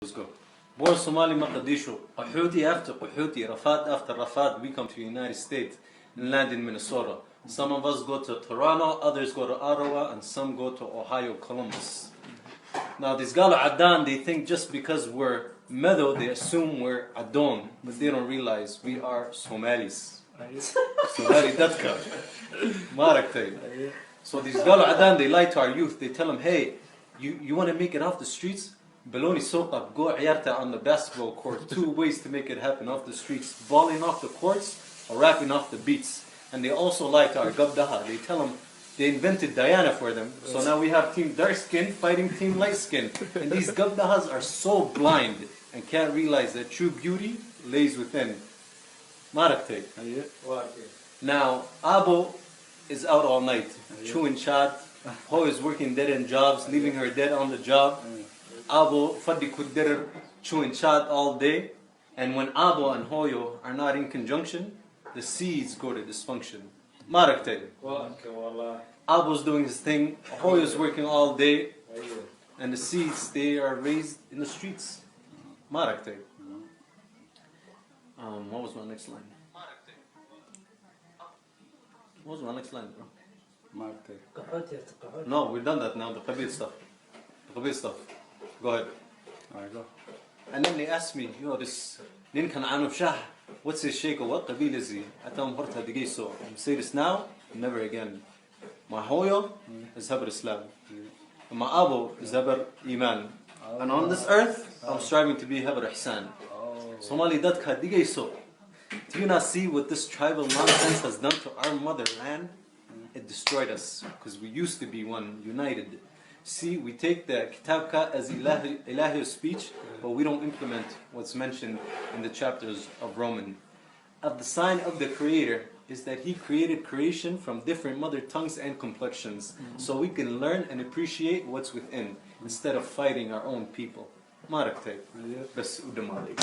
Let's go. More Somali Mogadishu, Qahuti after Qahuti, Rafat after Rafat, we come to the United States and land in Minnesota. Some of us go to Toronto, others go to Ottawa, and some go to Ohio, Columbus. Now, these Galo Adan, they think just because we're Meadow, they assume we're Adon, but they don't realize we are Somalis. Somali Datka. Marakhtay. So these Galo Adan, they lie to our youth. They tell them, hey, you want to make it off the streets? Baloni soqa, go ayarta on the basketball court. 2 ways to make it happen off the streets. Balling off the courts or rapping off the beats. And they also lie to our Gabdaha. They tell them they invented Diana for them. So now we have team dark skin fighting team light skin. And these Gabdahas are so blind and can't realize that true beauty lays within. Marakte. Now, Abo is out all night, chewing chad. Ho is working dead end jobs, leaving her dead on the job. Abo Fadi Kudir chewing chad all day. And when Abo and Hoyo are not in conjunction, the seeds go to dysfunction. Marakte. Abo's doing his thing, Hoyo's working all day, and the seeds, they are raised in the streets. Marakte. What was my next line? What was my next line, bro? No, we've done that now, the Qabil stuff. The Qabil stuff. Go ahead. Alright, go. And then they asked me, this Nin kan anu shah, what's his sheikh or what Qabil is he? I tell him, Horta digay so. Say this now, never again. My Hoyo is Habar Islam. And my Abo is Habar Iman. And on this earth, I'm striving to be Habar Ihsan. Somali Dadka digay so. Do you not see what this tribal nonsense has done to our motherland? It destroyed us, because we used to be one, united. See, we take the Kitabka as Ilahi speech, but we don't implement what's mentioned in the chapters of Roman. Of the sign of the Creator is that He created creation from different mother tongues and complexions, so we can learn and appreciate what's within, instead of fighting our own people. Marakte. Bas udamalik.